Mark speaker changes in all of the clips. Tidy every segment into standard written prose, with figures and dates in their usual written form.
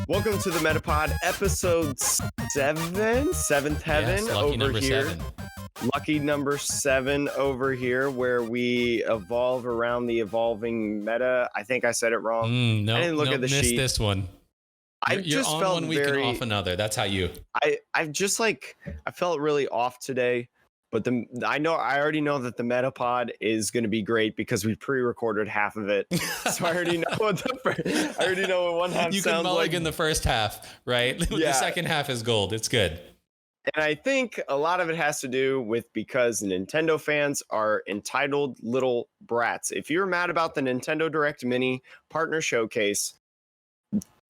Speaker 1: Welcome to the Metapod, episode 7, seventh heaven,
Speaker 2: yes, lucky
Speaker 1: over
Speaker 2: number
Speaker 1: here.
Speaker 2: 7.
Speaker 1: Lucky number 7 over here, where we evolve around the evolving meta. I think I said it wrong.
Speaker 2: No,
Speaker 1: I didn't look at the
Speaker 2: missed
Speaker 1: sheet.
Speaker 2: this one. You're
Speaker 1: just
Speaker 2: on
Speaker 1: felt
Speaker 2: one week
Speaker 1: very,
Speaker 2: and off another. That's how you.
Speaker 1: I felt really off today. But I already know that the Metapod is going to be great because we pre-recorded half of it, so I already know what one half
Speaker 2: You
Speaker 1: sounds
Speaker 2: can mulligan the first half, right?
Speaker 1: Yeah.
Speaker 2: The second half is gold. It's good.
Speaker 1: And I think a lot of it has to do with because Nintendo fans are entitled little brats. If you're mad about the Nintendo Direct Mini Partner Showcase,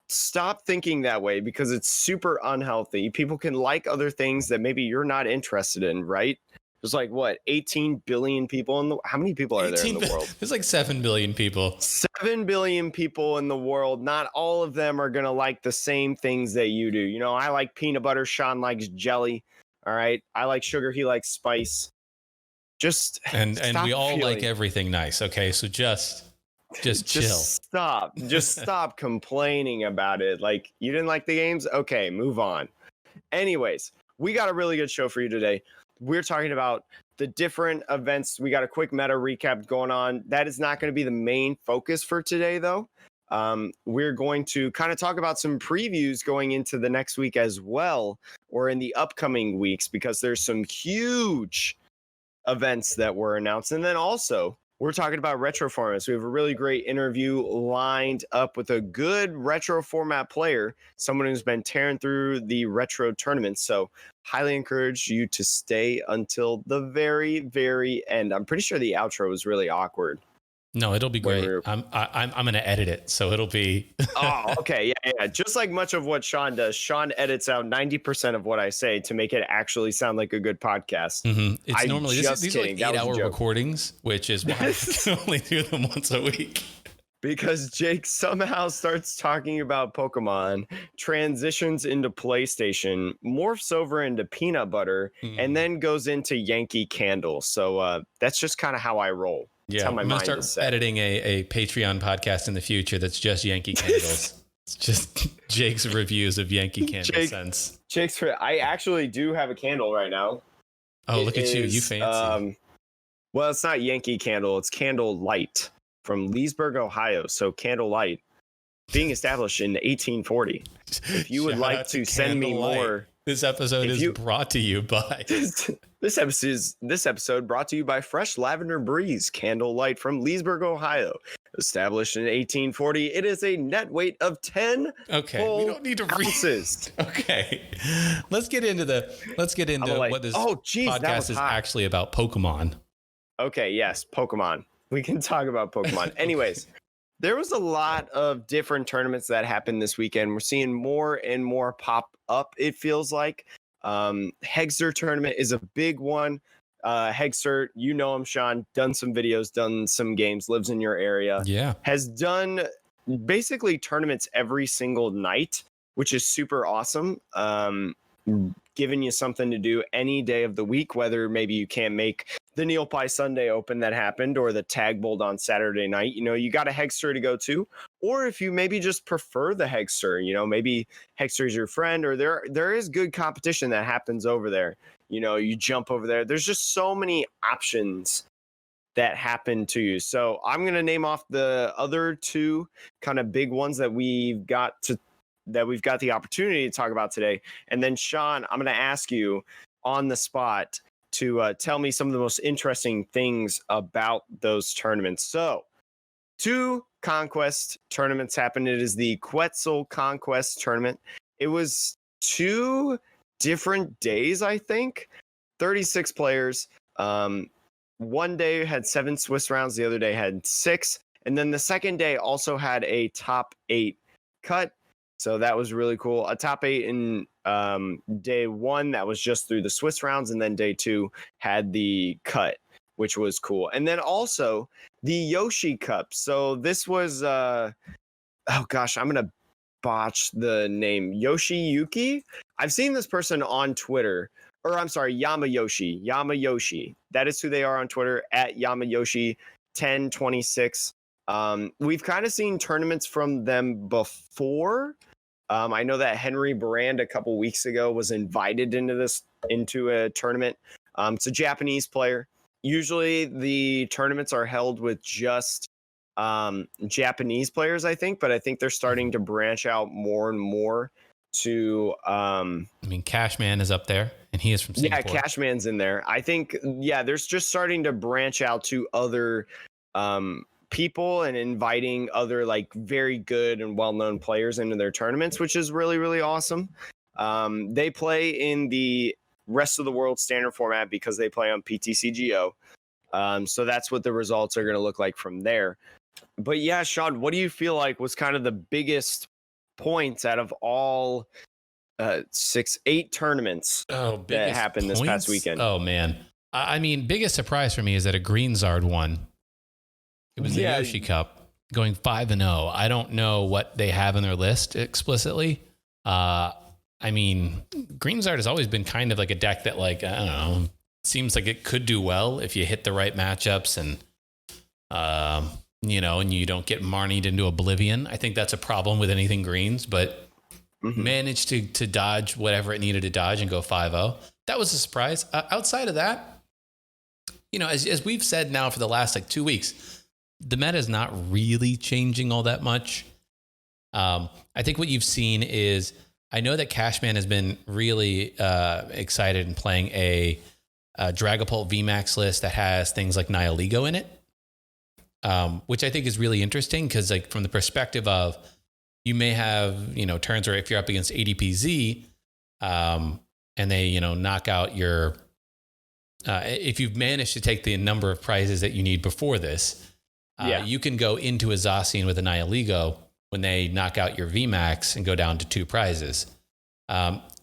Speaker 1: stop thinking that way because it's super unhealthy. People can like other things that maybe you're not interested in, right? There's like, 18 billion people how many people are there in the world?
Speaker 2: There's like 7 billion people.
Speaker 1: 7 billion people in the world. Not all of them are going to like the same things that you do. You know, I like peanut butter. Sean likes jelly. All right. I like sugar. He likes spice.
Speaker 2: And we all like everything nice. Okay. So just chill.
Speaker 1: Just stop complaining about it. Like, you didn't like the games? Okay, move on. Anyways, we got a really good show for you today. We're talking about the different events. We got a quick meta recap going on. That is not going to be the main focus for today, though. We're going to kind of talk about some previews going into the next week as well, or in the upcoming weeks, because there's some huge events that were announced. And then also, we're talking about retro formats. We have a really great interview lined up with a good retro format player, someone who's been tearing through the retro tournaments. So highly encourage you to stay until the very, very end. I'm pretty sure the outro was really awkward.
Speaker 2: No, it'll be great. I'm going to edit it, so it'll be.
Speaker 1: Oh, okay, yeah. Just like much of what Sean does, Sean edits out 90% of what I say to make it actually sound like a good podcast.
Speaker 2: Mm-hmm. It's normally these are like 8-hour recordings, which is why I can only do them once a week.
Speaker 1: Because Jake somehow starts talking about Pokemon, transitions into PlayStation, morphs over into peanut butter, and then goes into Yankee Candle. So that's just kind of how I roll.
Speaker 2: Yeah, I'm going to start editing a Patreon podcast in the future that's just Yankee Candles. It's just Jake's reviews of Yankee Candle scents.
Speaker 1: I actually do have a candle right now.
Speaker 2: Oh, look at you. You fancy.
Speaker 1: Well, it's not Yankee Candle. It's Candle Light from Leesburg, Ohio. So Candle Light being established in 1840. If you would like to send me more.
Speaker 2: This episode is brought to you by
Speaker 1: this episode brought to you by Fresh Lavender Breeze Candle Light from Leesburg, Ohio. Established in 1840, it is a net weight of 10
Speaker 2: we don't need to
Speaker 1: ounces.
Speaker 2: Okay, let's get into what this podcast is actually about. Pokemon.
Speaker 1: Okay, yes, Pokemon. We can talk about Pokemon. Anyways. There was a lot of different tournaments that happened this weekend. We're seeing more and more pop up, it feels like. Hegster tournament is a big one. Hegster, you know him, Sean, done some videos, done some games, lives in your area.
Speaker 2: Yeah.
Speaker 1: Has done basically tournaments every single night, which is super awesome. Giving you something to do any day of the week, whether maybe you can't make the Neil Pie Sunday Open that happened or the Tag Bold on Saturday night. You know, you got a Hegster to go to, or if you maybe just prefer the Hegster, you know, maybe Hegster is your friend, or there is good competition that happens over there. You know, you jump over there. There's just so many options that happen to you. So I'm going to name off the other two kind of big ones that we've got the opportunity to talk about today. And then Sean, I'm going to ask you on the spot to tell me some of the most interesting things about those tournaments. So 2 Conquest tournaments happened. It is the Quetzal Conquest tournament. It was 2 different days, I think. 36 players. One day had 7 Swiss rounds. The other day had 6. And then the second day also had a top 8 cut. So that was really cool. A top 8 in day 1 that was just through the Swiss rounds, and then day 2 had the cut, which was cool. And then also the Yoshi Cup. So this was I'm gonna botch the name. Yoshiyuki. I've seen this person on Twitter, or I'm sorry, Yamayoshi. That is who they are on Twitter, at Yamayoshi1026. We've kind of seen tournaments from them before. I know that Henry Brand a couple weeks ago was invited into a tournament. It's a Japanese player. Usually the tournaments are held with just Japanese players, I think, but I think they're starting to branch out more and more to
Speaker 2: Cashman is up there, and he is from Singapore.
Speaker 1: Yeah, Cashman's in there. I think there's just starting to branch out to other people and inviting other like very good and well-known players into their tournaments, which is really, really awesome. They play in the rest of the world standard format because they play on PTCGO. So that's what the results are going to look like from there. But yeah, Sean, what do you feel like was kind of the biggest points out of all 8 tournaments that happened this past weekend?
Speaker 2: Oh man. I mean, biggest surprise for me is that a Greenzard won. It was the Yoshi Cup going 5-0. I don't know what they have in their list explicitly. I mean, Greenzard has always been kind of like a deck that, like, I don't know, seems like it could do well if you hit the right matchups and, and you don't get Marnied into oblivion. I think that's a problem with anything greens, but managed to dodge whatever it needed to dodge and go 5-0. That was a surprise. Outside of that, as we've said now for the last like 2 weeks, the meta is not really changing all that much. I think what you've seen is, I know that Cashman has been really excited in playing a Dragapult VMAX list that has things like Nihiligo in it, which I think is really interesting because, like, from the perspective of, you may have, turns where if you're up against ADPZ and they, knock out your, if you've managed to take the number of prizes that you need before this, you can go into a Zacian with a Nihiligo when they knock out your VMAX and go down to 2 prizes.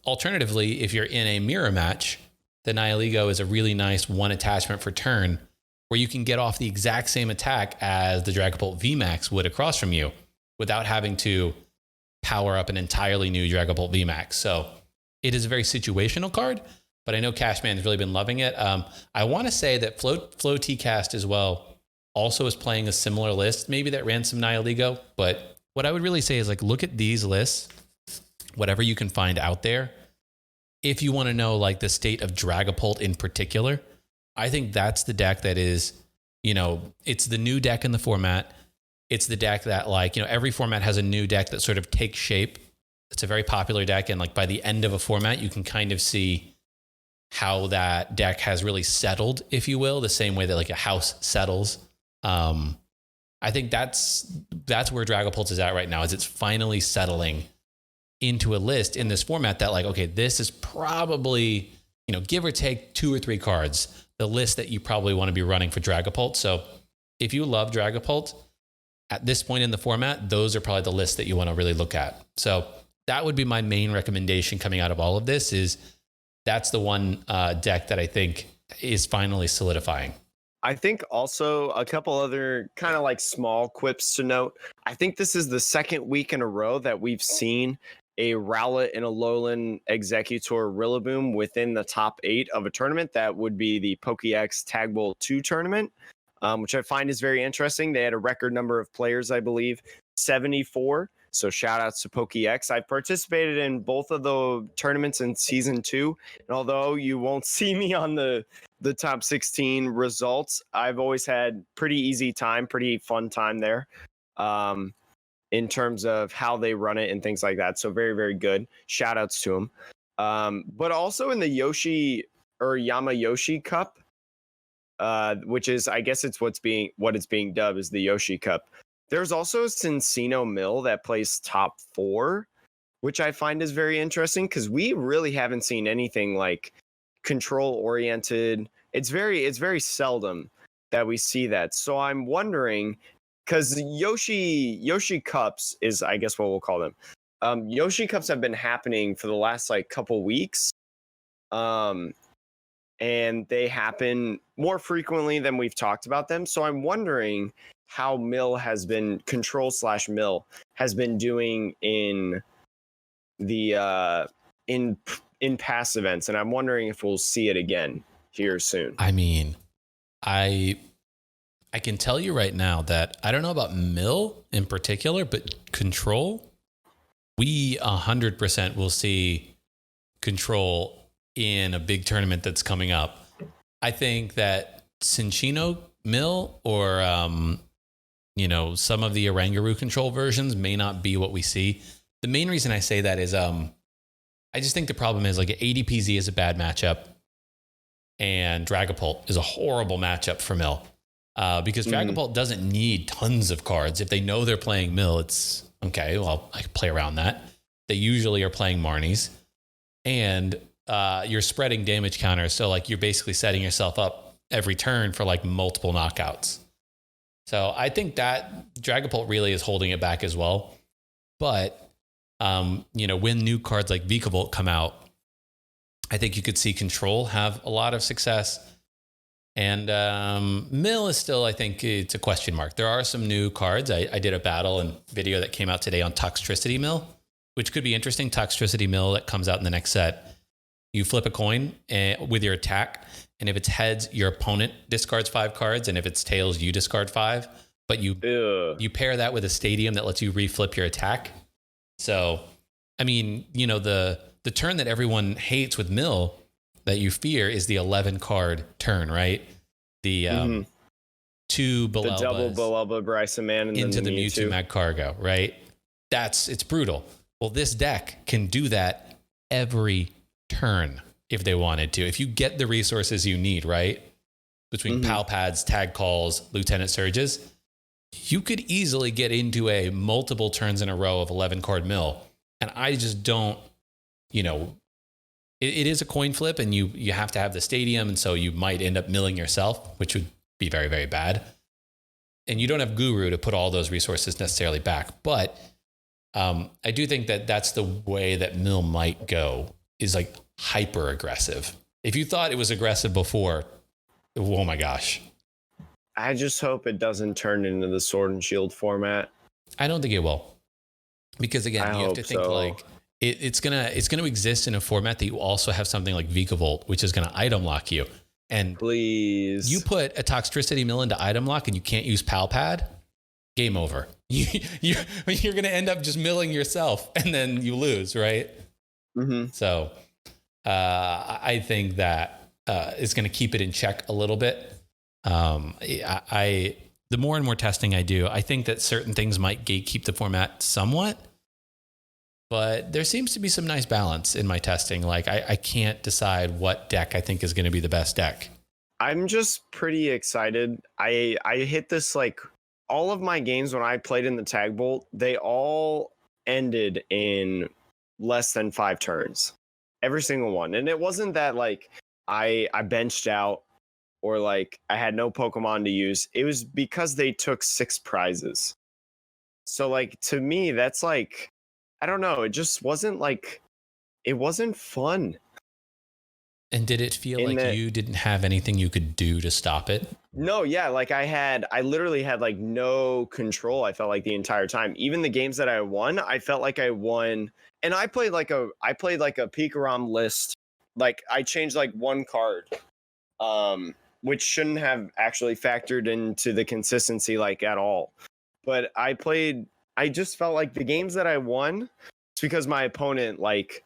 Speaker 2: Alternatively, if you're in a mirror match, the Nihiligo is a really nice 1 attachment for turn where you can get off the exact same attack as the Dragapult VMAX would across from you without having to power up an entirely new Dragapult VMAX. So it is a very situational card, but I know Cashman has really been loving it. I want to say that Flow TCast as well also is playing a similar list, maybe that ran some Nihiligo. But what I would really say is, like, look at these lists, whatever you can find out there. If you want to know, like, the state of Dragapult in particular, I think that's the deck that is, it's the new deck in the format. It's the deck that, like, every format has a new deck that sort of takes shape. It's a very popular deck. And, like, by the end of a format, you can kind of see how that deck has really settled, if you will, the same way that, like, a house settles. I think that's where Dragapult is at right now, is it's finally settling into a list in this format that, like, okay, this is probably, give or take 2 or 3 cards, the list that you probably want to be running for Dragapult. So if you love Dragapult at this point in the format, those are probably the lists that you want to really look at. So that would be my main recommendation coming out of all of this, is that's the one deck that I think is finally solidifying.
Speaker 1: I think also a couple other kind of like small quips to note. I think this is the second week in a row that we've seen a Rowlet and a Alolan Executor Rillaboom within the top 8 of a tournament. That would be the Pokédex Tag Bowl 2 tournament, which I find is very interesting. They had a record number of players, I believe, 74. So shout outs to Pokédex. I've participated in both of the tournaments in season 2. And although you won't see me on the top 16 results, I've always had pretty fun time there in terms of how they run it and things like that. So very, very good. Shout outs to them. But also in the Yoshi or Yamayoshi Cup, which is, I guess it's what it's being dubbed as the Yoshi Cup. There's also Cincino Mill that plays top 4, which I find is very interesting because we really haven't seen anything like control oriented. It's very seldom that we see that. So I'm wondering, because Yoshi Cups is, I guess, what we'll call them. Yoshi Cups have been happening for the last like couple weeks. And they happen more frequently than we've talked about them. So I'm wondering how Control/Mill has been doing in the in past events, and I'm wondering if we'll see it again here soon.
Speaker 2: I mean, I can tell you right now that I don't know about Mill in particular, but Control, we 100% will see control in a big tournament that's coming up. I think that Cinchino Mill or, some of the Oranguru control versions may not be what we see. The main reason I say that is I just think the problem is like ADPZ is a bad matchup and Dragapult is a horrible matchup for Mill. Because Dragapult doesn't need tons of cards. If they know they're playing Mill, it's okay, well, I can play around that. They usually are playing Marnies. And you're spreading damage counters. So like you're basically setting yourself up every turn for like multiple knockouts. So I think that Dragapult really is holding it back as well. But, when new cards like Vikavolt come out, I think you could see Control have a lot of success. And Mill is still, I think it's a question mark. There are some new cards. I did a battle and video that came out today on Toxtricity Mill, which could be interesting. Toxtricity Mill that comes out in the next set. You flip a coin with your attack. And if it's heads, your opponent discards 5 cards. And if it's tails, you discard 5. But you pair that with a stadium that lets you reflip your attack. So, I mean, the turn that everyone hates with Mill that you fear is the 11 card turn, right? The 2 Balelbas, the
Speaker 1: double Balelba Bryson Man and
Speaker 2: into
Speaker 1: then
Speaker 2: the Mewtwo Magcargo, right? It's brutal. Well, this deck can do that every turn if they wanted to. If you get the resources you need, right? Between Pal Pads, Tag Calls, Lieutenant Surges, you could easily get into a multiple turns in a row of 11 card Mill. And I just don't, it is a coin flip and you have to have the stadium. And so you might end up milling yourself, which would be very, very bad. And you don't have Guru to put all those resources necessarily back. But I do think that that's the way that Mill might go, is like hyper aggressive. If you thought it was aggressive before, oh my gosh.
Speaker 1: I just hope it doesn't turn into the Sword and Shield format.
Speaker 2: I don't think it will. Because again, you have to think like it's gonna exist in a format that you also have something like Vikavolt, which is gonna item lock you. And
Speaker 1: please,
Speaker 2: you put a Toxtricity Mill into item lock and you can't use Pal Pad, game over. You're gonna end up just milling yourself and then you lose, right? So I think that is gonna keep it in check a little bit. The more and more testing I do, I think that certain things might gatekeep the format somewhat. But there seems to be some nice balance in my testing. Like I can't decide what deck I think is going to be the best deck.
Speaker 1: I'm just pretty excited. I hit this, like, all of my games when I played in the Tag Bolt, they all ended in less than 5 turns. Every single one. And it wasn't that like I benched out or like I had no Pokemon to use. It was because they took 6 prizes. So like to me, that's like, I don't know. It just wasn't like, it wasn't fun.
Speaker 2: And did it feel like you didn't have anything you could do to stop it?
Speaker 1: No, yeah. Like I literally had like no control. I felt like the entire time, even the games that I won, I felt like I won. And I played like a Pikarom list. Like I changed like 1 card, which shouldn't have actually factored into the consistency like at all. But I just felt like the games that I won, it's because my opponent, like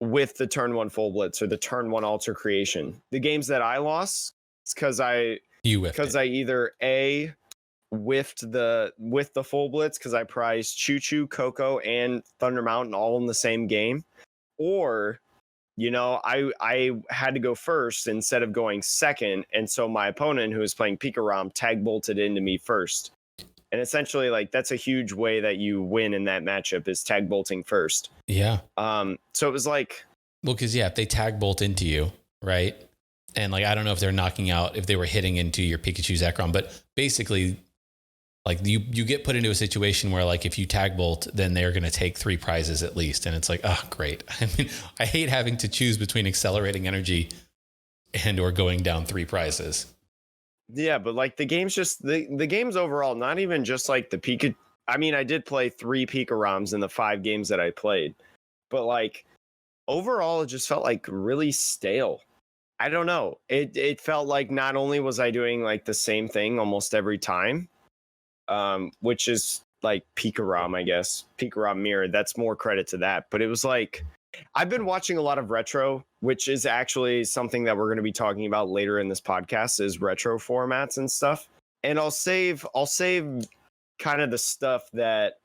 Speaker 1: with the turn 1 full blitz or the turn 1 alter creation, the games that I lost, it's because I either A, whiffed the full blitz because I prized Choo Choo, Coco, and Thunder Mountain all in the same game, or I had to go first instead of going second, and so my opponent, who was playing Pikarom, tag bolted into me first. And essentially, like, that's a huge way that you win in that matchup, is tag bolting first.
Speaker 2: Yeah.
Speaker 1: So it was like,
Speaker 2: well, because if they tag bolt into you, right? And like, I don't know if they're knocking out, if they were hitting into your Pikachu Zekrom, but basically, like you get put into a situation where like if you tag bolt, then they're going to take 3 prizes at least, and it's like, oh, great. I mean, I hate having to choose between accelerating energy and or going down 3 prizes.
Speaker 1: Yeah, but like the game's just the game's overall, not even just like the Pika. I mean, I did play 3 Pikaroms in the 5 games that I played, but like overall, it just felt like really stale. I don't know. It felt like not only was I doing like the same thing almost every time, which is like Pikarom, I guess. Pikarom Mirror. That's more credit to that. But it was like, I've been watching a lot of retro, which is actually something that we're going to be talking about later in this podcast, is retro formats and stuff. And I'll save kind of the stuff that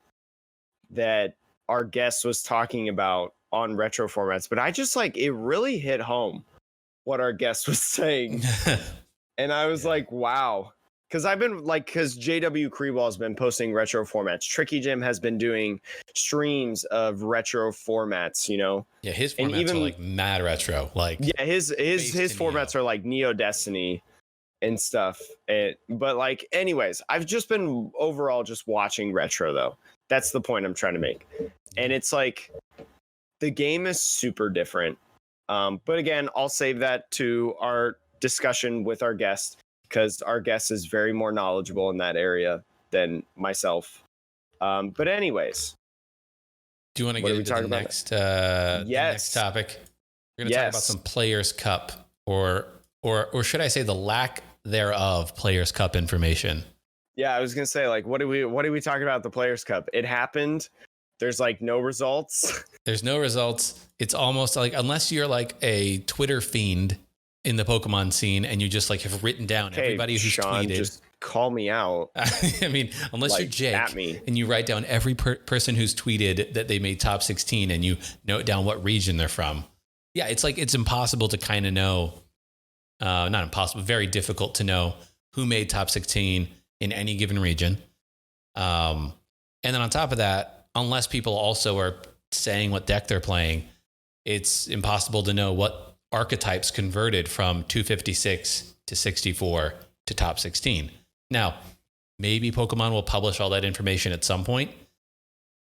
Speaker 1: our guest was talking about on retro formats. But I just like, it really hit home what our guest was saying. And I was like, wow. Because JW Creeball has been posting retro formats. Tricky Jim has been doing streams of retro formats, you know?
Speaker 2: Yeah, his formats are like mad retro. Like,
Speaker 1: yeah, his formats are like Neo Destiny and stuff. But like, anyways, I've just been overall just watching retro though. That's the point I'm trying to make. And it's like, the game is super different. But again, I'll save that to our discussion with our guest, because our guest is very more knowledgeable in that area than myself. But anyways,
Speaker 2: do you want to get into the next topic? We're going to talk about some Players Cup, or should I say the lack thereof Players Cup information.
Speaker 1: Yeah, I was going to say, like, what are we talking about the Players Cup? It happened. There's like no results.
Speaker 2: There's no results. It's almost like, unless you're like a Twitter fiend in the Pokemon scene and you just like have written down everybody who's tweeted.
Speaker 1: Just call me out.
Speaker 2: I mean, unless like, you're Jake and you write down every person who's tweeted that they made top 16 and you note down what region they're from. Yeah, it's like, it's impossible to kind of know, not impossible, very difficult to know who made top 16 in any given region. And then on top of that, unless people also are saying what deck they're playing, it's impossible to know what archetypes converted from 256 to 64 to top 16. Now, maybe Pokemon will publish all that information at some point,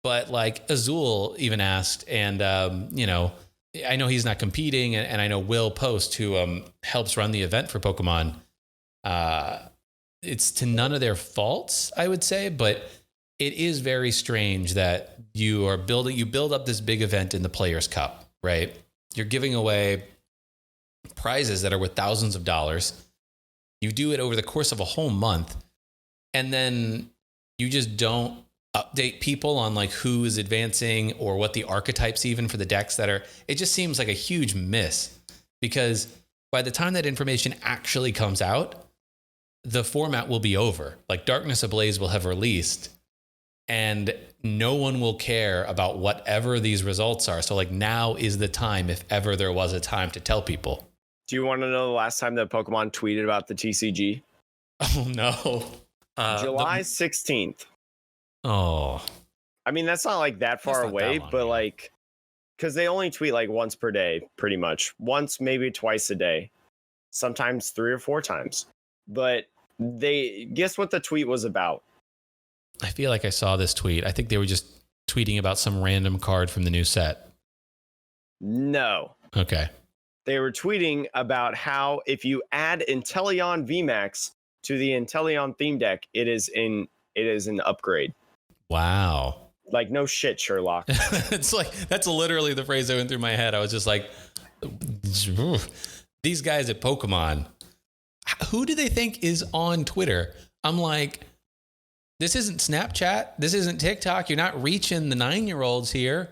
Speaker 2: but like Azul even asked, and you know, I know he's not competing, and I know Will Post, who helps run the event for Pokemon, it's to none of their faults, I would say, but it is very strange that you build up this big event in the Players Cup, right? You're giving away prizes that are worth thousands of dollars. You do it over the course of a whole month, and then you just don't update people on like who is advancing or what the archetypes even for the decks that are. It just seems like a huge miss, because by the time that information actually comes out, the format will be over. Like Darkness Ablaze will have released, and no one will care about whatever these results are. So like, now is the time, if ever there was a time, to tell people.
Speaker 1: Do you want to know the last time that Pokemon tweeted about the TCG?
Speaker 2: Oh no.
Speaker 1: July 16th.
Speaker 2: Oh.
Speaker 1: I mean, that's not like that far away, but like, because they only tweet like once per day, pretty much. Once, maybe twice a day. Sometimes 3 or 4 times. But guess what the tweet was about?
Speaker 2: I feel like I saw this tweet. I think they were just tweeting about some random card from the new set.
Speaker 1: No.
Speaker 2: Okay.
Speaker 1: They were tweeting about how if you add Inteleon VMAX to the Inteleon theme deck, it is an upgrade.
Speaker 2: Wow.
Speaker 1: Like, no shit, Sherlock.
Speaker 2: It's like, that's literally the phrase that went through my head. I was just like, these guys at Pokemon, who do they think is on Twitter? I'm like, this isn't Snapchat. This isn't TikTok. You're not reaching the 9-year-olds here.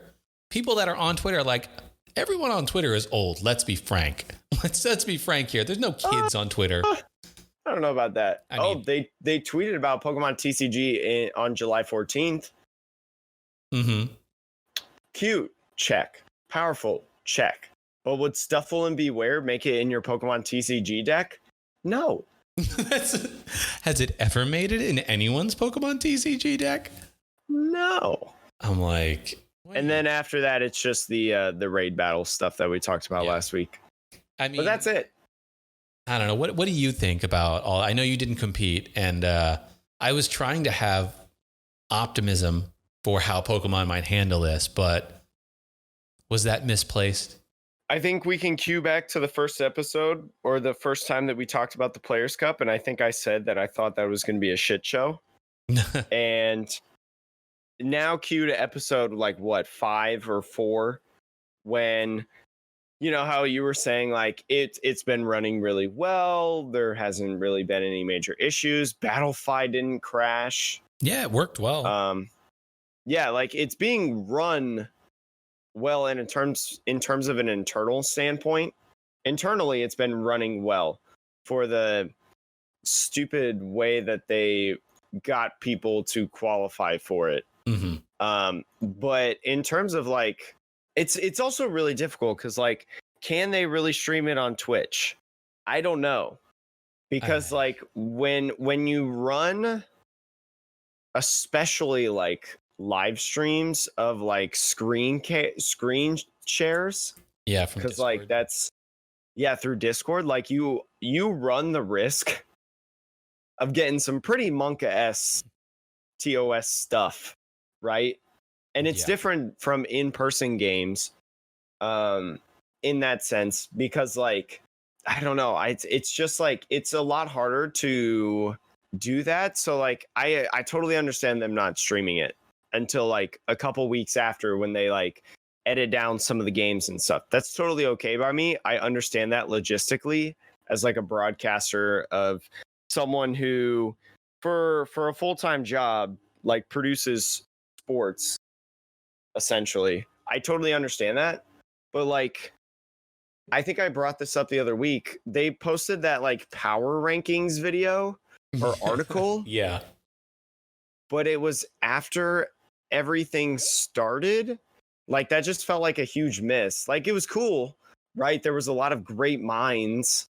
Speaker 2: People that are on Twitter, like, everyone on Twitter is old. Let's be frank. Let's be frank here. There's no kids on Twitter.
Speaker 1: I don't know about that. I mean, they tweeted about Pokemon TCG on July 14th.
Speaker 2: Mm-hmm.
Speaker 1: Cute, check. Powerful, check. But would Stuffle and Beware make it in your Pokemon TCG deck? No.
Speaker 2: Has it ever made it in anyone's Pokemon TCG deck?
Speaker 1: No.
Speaker 2: I'm like, wait.
Speaker 1: And then after that, it's just the raid battle stuff that we talked about last week.
Speaker 2: I mean,
Speaker 1: but that's it.
Speaker 2: I don't know. What do you think about all? I know you didn't compete, and I was trying to have optimism for how Pokemon might handle this, but was that misplaced?
Speaker 1: I think we can cue back to the first episode, or the first time that we talked about the Players Cup, and I think I said that I thought that was going to be a shit show. And now cue to episode like what, 5 or 4, when, you know how you were saying like it's been running really well, there hasn't really been any major issues, Battlefy didn't crash.
Speaker 2: Yeah, it worked well.
Speaker 1: yeah, like it's being run well, and in terms of an internal standpoint, internally it's been running well for the stupid way that they got people to qualify for it. But in terms of like, it's also really difficult because like, can they really stream it on Twitch? I don't know, because like when you run, especially like live streams of like screen shares,
Speaker 2: Yeah, from
Speaker 1: because
Speaker 2: Discord.
Speaker 1: like that's through Discord, like you run the risk of getting some pretty Monka-esque TOS stuff, right? And it's different from in-person games, in that sense, because like, I don't know, it's just like, it's a lot harder to do that. So like, I totally understand them not streaming it until like a couple weeks after, when they like edit down some of the games and stuff. That's totally okay by me. I understand that logistically, as like a broadcaster of someone who for a full-time job like produces sports, essentially. I totally understand that. But like, I think I brought this up the other week. They posted that like power rankings video or article,
Speaker 2: Yeah.
Speaker 1: but it was after everything started. Like, that just felt like a huge miss. Like, it was cool, right? There was a lot of great minds,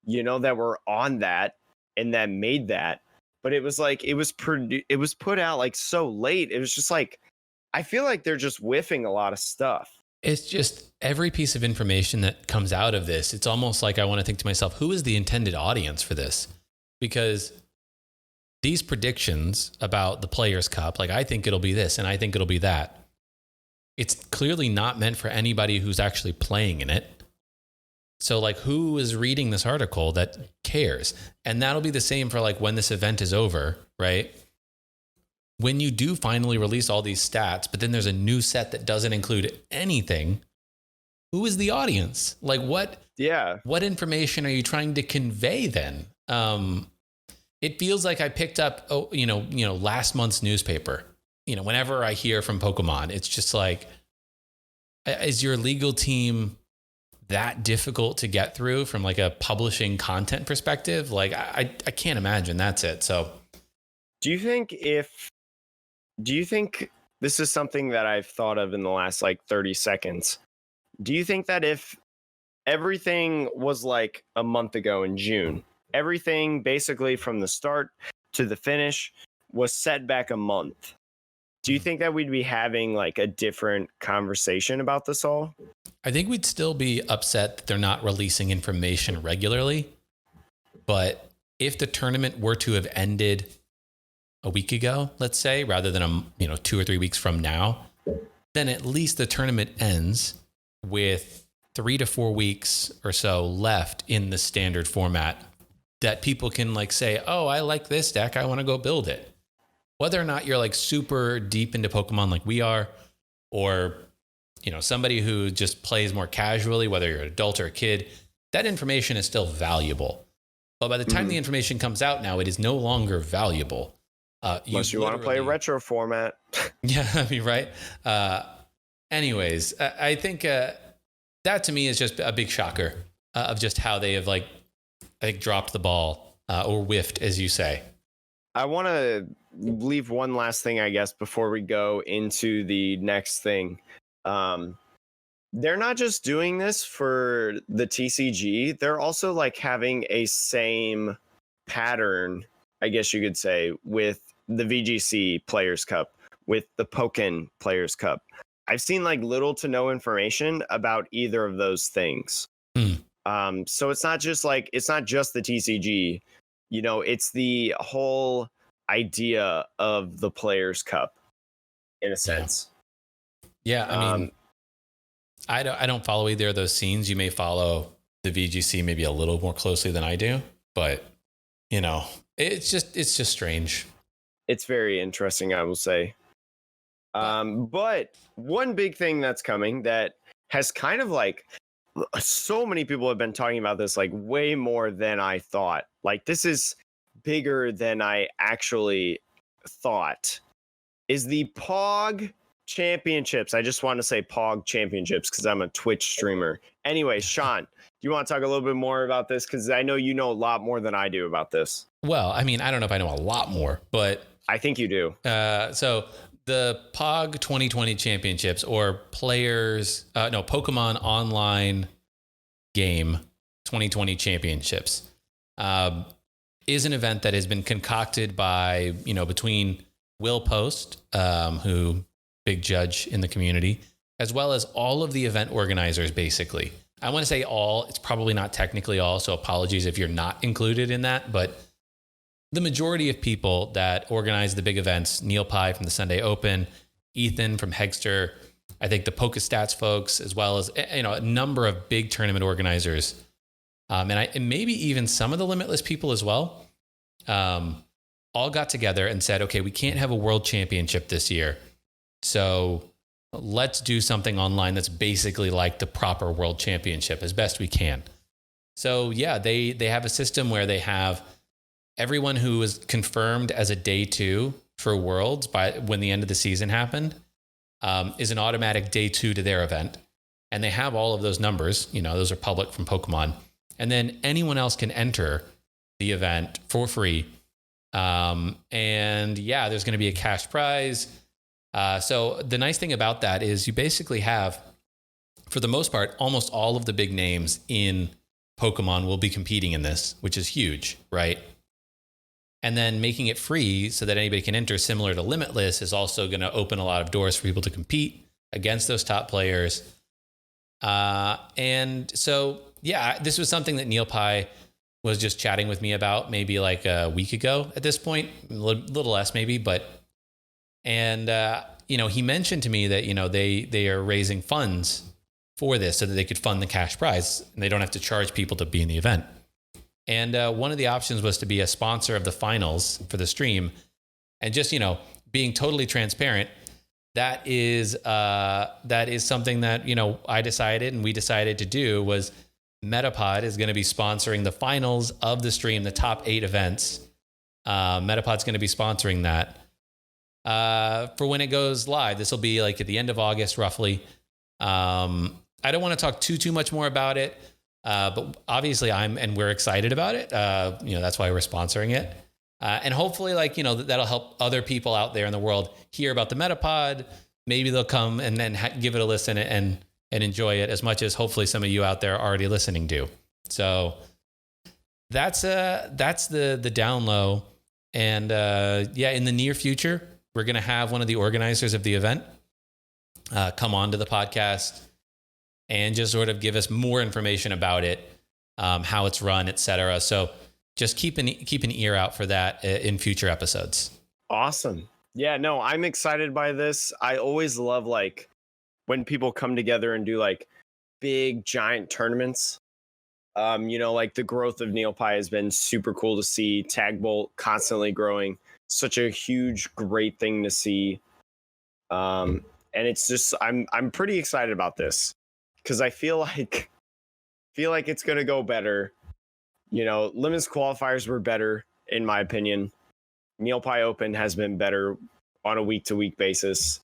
Speaker 1: that were on that and that made that. But it was like, it was put out like so late. It was just like, I feel like they're just whiffing a lot of stuff.
Speaker 2: It's just every piece of information that comes out of this. It's almost like I want to think to myself, who is the intended audience for this? Because these predictions about the Players' Cup, like I think it'll be this and I think it'll be that. It's clearly not meant for anybody who's actually playing in it. So like, who is reading this article that cares? And that'll be the same for like when this event is over, right? When you do finally release all these stats, but then there's a new set that doesn't include anything, who is the audience? Like what information are you trying to convey then? It feels like I picked up, last month's newspaper. Whenever I hear from Pokemon, it's just like, is your legal team that difficult to get through from like a publishing content perspective? Like I can't imagine that's it. So
Speaker 1: do you think this is something that I've thought of in the last like 30 seconds? Do you think that if everything was like a month ago in June, everything basically from the start to the finish was set back a month, do you think that we'd be having like a different conversation about this all?
Speaker 2: I think we'd still be upset that they're not releasing information regularly. But if the tournament were to have ended a week ago, let's say, rather than 2 or 3 weeks from now, then at least the tournament ends with 3 to 4 weeks or so left in the standard format that people can like say, oh, I like this deck, I want to go build it. Whether or not you're like super deep into Pokemon like we are, or somebody who just plays more casually, whether you're an adult or a kid, that information is still valuable. But by the time the information comes out now, it is no longer valuable.
Speaker 1: Unless you want to play a retro format.
Speaker 2: Yeah, I mean, right. Anyways, I think that to me is just a big shocker of just how they have I think dropped the ball or whiffed, as you say.
Speaker 1: I want to leave one last thing, I guess, before we go into the next thing. They're not just doing this for the TCG. They're also like having a same pattern, I guess you could say, with the VGC Players Cup, with the Pokken Players Cup. I've seen like little to no information about either of those things. So it's not just the TCG, it's the whole idea of the Players Cup in a sense.
Speaker 2: Yeah. I mean, I don't follow either of those scenes. You may follow the VGC maybe a little more closely than I do, but it's just strange. It's
Speaker 1: very interesting, I will say. But one big thing that's coming that has kind of like, so many people have been talking about this like way more than I thought. Like, this is bigger than I actually thought, is the POG Championships. I just want to say POG Championships because I'm a Twitch streamer. Anyway, Sean, do you want to talk a little bit more about this? Because I know you know a lot more than I do about this.
Speaker 2: Well, I mean, I don't know if I know a lot more, but
Speaker 1: I think you do.
Speaker 2: So the POG 2020 Championships, or Pokemon Online Game 2020 Championships, is an event that has been concocted by, between Will Post, who big judge in the community, as well as all of the event organizers, basically. I want to say all, it's probably not technically all, so apologies if you're not included in that, but the majority of people that organize the big events, Neil Pye from the Sunday Open, Ethan from Hegster, I think the PokeStats folks, as well as a number of big tournament organizers, and maybe even some of the Limitless people as well, all got together and said, okay, we can't have a world championship this year, so let's do something online that's basically like the proper world championship as best we can. So yeah, they have a system where they have everyone who was confirmed as a day 2 for Worlds when the end of the season happened, is an automatic day 2 to their event. And they have all of those numbers, those are public from Pokemon. And then anyone else can enter the event for free. And yeah, there's going to be a cash prize. So the nice thing about that is you basically have, for the most part, almost all of the big names in Pokemon will be competing in this, which is huge, right? And then making it free so that anybody can enter, similar to Limitless, is also going to open a lot of doors for people to compete against those top players. And so, yeah, this was something that Neil Pye was just chatting with me about maybe like a week ago at this point, a little less maybe, he mentioned to me that, they are raising funds for this so that they could fund the cash prize and they don't have to charge people to be in the event. And one of the options was to be a sponsor of the finals for the stream. And just, being totally transparent, that is something that, I decided and we decided to do was Metapod is going to be sponsoring the finals of the stream, the top 8 events. Metapod's going to be sponsoring that for when it goes live. This will be like at the end of August, roughly. I don't want to talk too much more about it. But obviously we're excited about it. That's why we're sponsoring it. And hopefully that'll help other people out there in the world hear about the Metapod. Maybe they'll come and then give it a listen and enjoy it as much as hopefully some of you out there are already listening to. So that's the down low. And in the near future, we're going to have one of the organizers of the event come on to the podcast and just sort of give us more information about it, how it's run, etc. So just keep an ear out for that in future episodes.
Speaker 1: Awesome. Yeah, no, I'm excited by this. I always love when people come together and do big giant tournaments. The growth of Neil Pye has been super cool to see. Tag Bolt constantly growing. Such a huge, great thing to see. And it's just, I'm pretty excited about this. Because I feel like it's going to go better. Limits qualifiers were better, in my opinion. Neil Pye Open has been better on a week-to-week basis.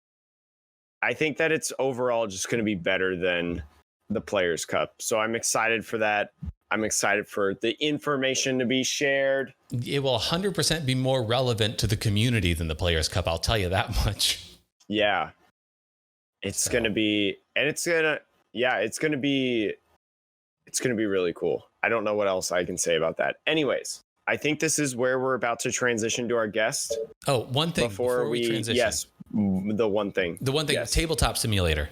Speaker 1: I think that it's overall just going to be better than the Players' Cup. So I'm excited for that. I'm excited for the information to be shared.
Speaker 2: It will 100% be more relevant to the community than the Players' Cup. I'll tell you that much.
Speaker 1: Yeah. It's going to be really cool. I don't know what else I can say about that. Anyways, I think this is where we're about to transition to our guest.
Speaker 2: Oh, one thing before we transition.
Speaker 1: Yes, the one thing.
Speaker 2: Yes. Tabletop Simulator.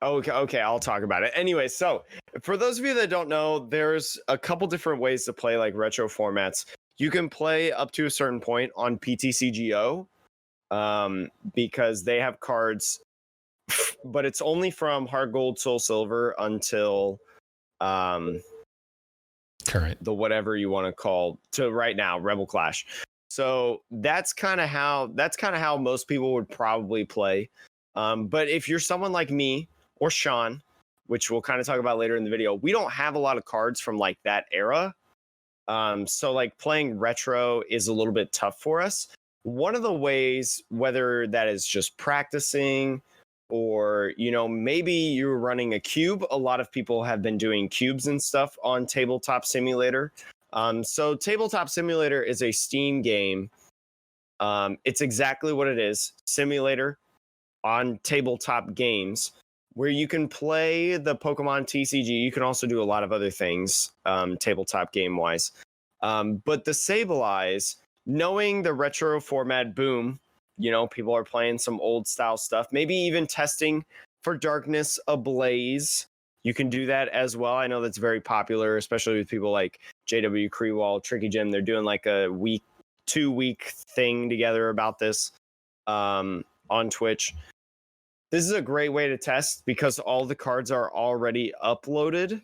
Speaker 1: Okay, I'll talk about it. Anyway, so for those of you that don't know, there's a couple different ways to play retro formats. You can play up to a certain point on PTCGO because they have cards, but it's only from Heart Gold, Soul Silver until
Speaker 2: current,
Speaker 1: the whatever you want to call to right now, Rebel Clash. So that's kind of how most people would probably play. But if you're someone like me or Sean, which we'll kind of talk about later in the video, we don't have a lot of cards from that era. So playing retro is a little bit tough for us. one of the ways, whether that is just practicing or, maybe you're running a cube. A lot of people have been doing cubes and stuff on Tabletop Simulator. So Tabletop Simulator is a Steam game. It's exactly what it is, simulator on tabletop games, where you can play the Pokemon TCG. You can also do a lot of other things, tabletop game-wise. But the Sableye, knowing the retro format boom, people are playing some old style stuff, maybe even testing for Darkness Ablaze. You can do that as well. I know that's very popular, especially with people like JW Creewall, Tricky Jim. They're doing like a 2-week thing together about this on Twitch. This is a great way to test because all the cards are already uploaded.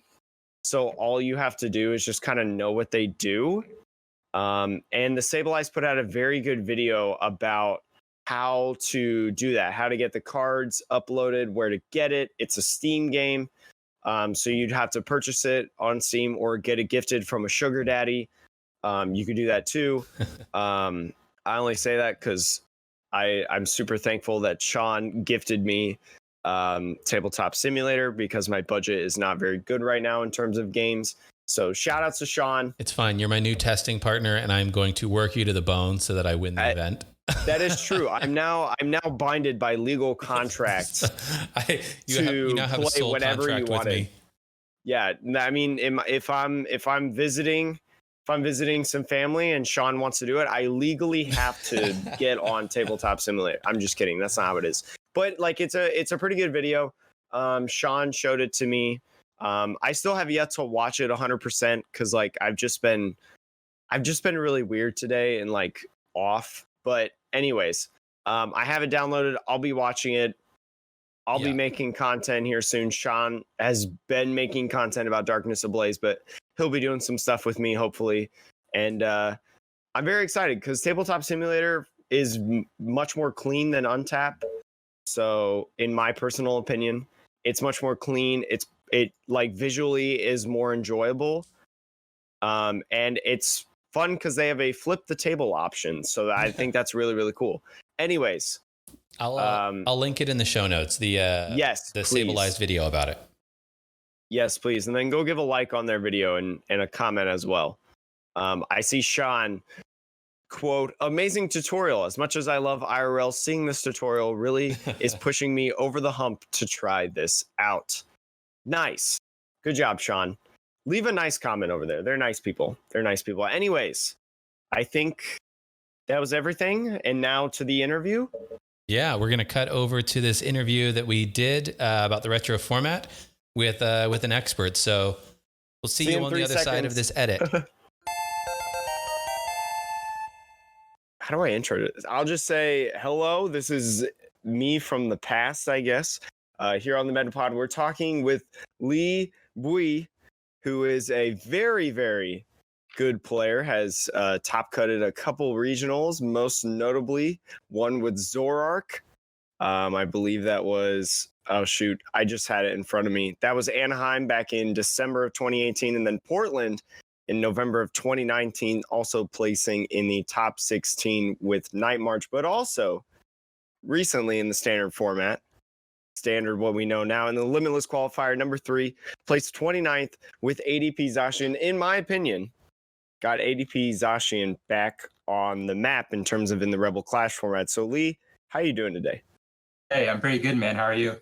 Speaker 1: So all you have to do is just kind of know what they do. And the Sableye put out a very good video about how to do that, how to get the cards uploaded, where to get it. It's a Steam game. So you'd have to purchase it on Steam or get it gifted from a sugar daddy. You could do that too. I only say that because I'm super thankful that Sean gifted me Tabletop Simulator because my budget is not very good right now in terms of games. So shout outs to Sean.
Speaker 2: It's fine. You're my new testing partner, and I'm going to work you to the bone so that I win the event.
Speaker 1: That is true. I'm now binded by legal contracts
Speaker 2: you now have a sole
Speaker 1: whatever
Speaker 2: contract
Speaker 1: you
Speaker 2: with me.
Speaker 1: Yeah, I mean, if I'm visiting some family and Sean wants to do it, I legally have to get on Tabletop Simulator. I'm just kidding. That's not how it is. But like, it's a pretty good video. Sean showed it to me. I still have yet to watch it 100% because like I've just been really weird today and like off. But anyways, I have it downloaded. I'll be watching it. I'll be making content here soon. Sean has been making content about Darkness Ablaze, but he'll be doing some stuff with me, hopefully. And I'm very excited because Tabletop Simulator is much more clean than Untap. So in my personal opinion, it's much more clean. It like visually is more enjoyable. And it's fun because they have a flip the table option. So I think that's really, really cool. Anyways.
Speaker 2: I'll link it in the show notes. The Sableye video about it.
Speaker 1: Yes, please. And then go give a like on their video and a comment as well. I see Sean, quote, amazing tutorial. As much as I love IRL, seeing this tutorial really is pushing me over the hump to try this out. Nice. Good job, Sean. Leave a nice comment over there. They're nice people. Anyways, I think that was everything. And now to the interview.
Speaker 2: Yeah, we're going to cut over to this interview that we did about the retro format with an expert. So we'll see you on the other side of this edit.
Speaker 1: How do I intro this? I'll just say hello. This is me from the past, I guess. Here on the Metapod, we're talking with Lee Bui, who is a very, very good player, has top cutted a couple regionals, most notably one with Zorark. I believe that was, oh shoot, I just had it in front of me. That was Anaheim back in December of 2018, and then Portland in November of 2019, also placing in the top 16 with Night March, but also recently in the standard format. Standard, what we know now, in the Limitless qualifier, number 3, placed 29th with ADP Zacian. In my opinion, got ADP Zacian back on the map in terms of in the Rebel Clash format. So Lee, how are you doing today?
Speaker 3: Hey, I'm pretty good, man. How are you?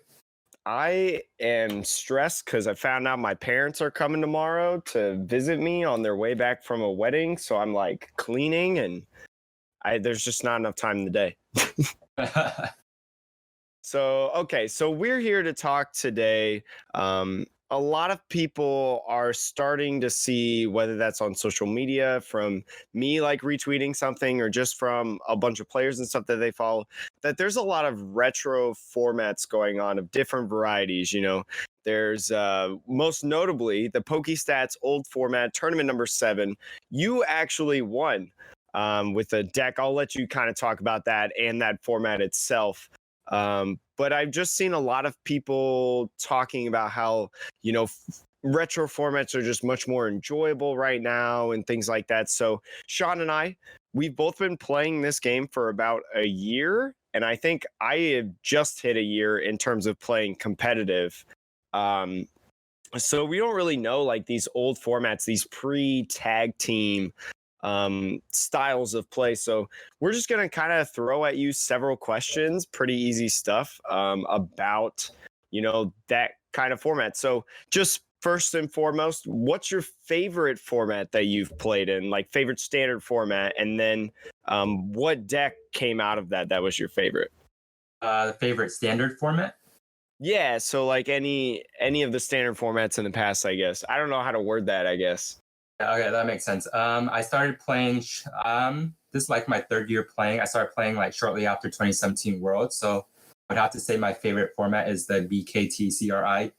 Speaker 1: I am stressed because I found out my parents are coming tomorrow to visit me on their way back from a wedding. So I'm like cleaning and there's just not enough time in the day. So we're here to talk today. A lot of people are starting to see, whether that's on social media from me like retweeting something or just from a bunch of players and stuff that they follow, that there's a lot of retro formats going on of different varieties. You know, there's most notably the PokeStats old format tournament number 7. You actually won with a deck. I'll let you kind of talk about that and that format itself. But I've just seen a lot of people talking about how, you know, retro formats are just much more enjoyable right now and things like that. So Sean and I we've both been playing this game for about a year, and I think I have just hit a year in terms of playing competitive. Um, so we don't really know like these old formats, these pre-tag team styles of play. So we're just gonna kind of throw at you several questions, pretty easy stuff about that kind of format. So just first and foremost, what's your favorite format that you've played in, like favorite standard format, and then what deck came out of that was your favorite?
Speaker 3: The favorite standard format?
Speaker 1: Yeah, so like any of the standard formats in the past, I guess. I don't know how to word that, I guess.
Speaker 3: Okay, that makes sense. I started playing. This is like my third year playing. I started playing like shortly after 2017 World. So I would have to say my favorite format is the BKTCRI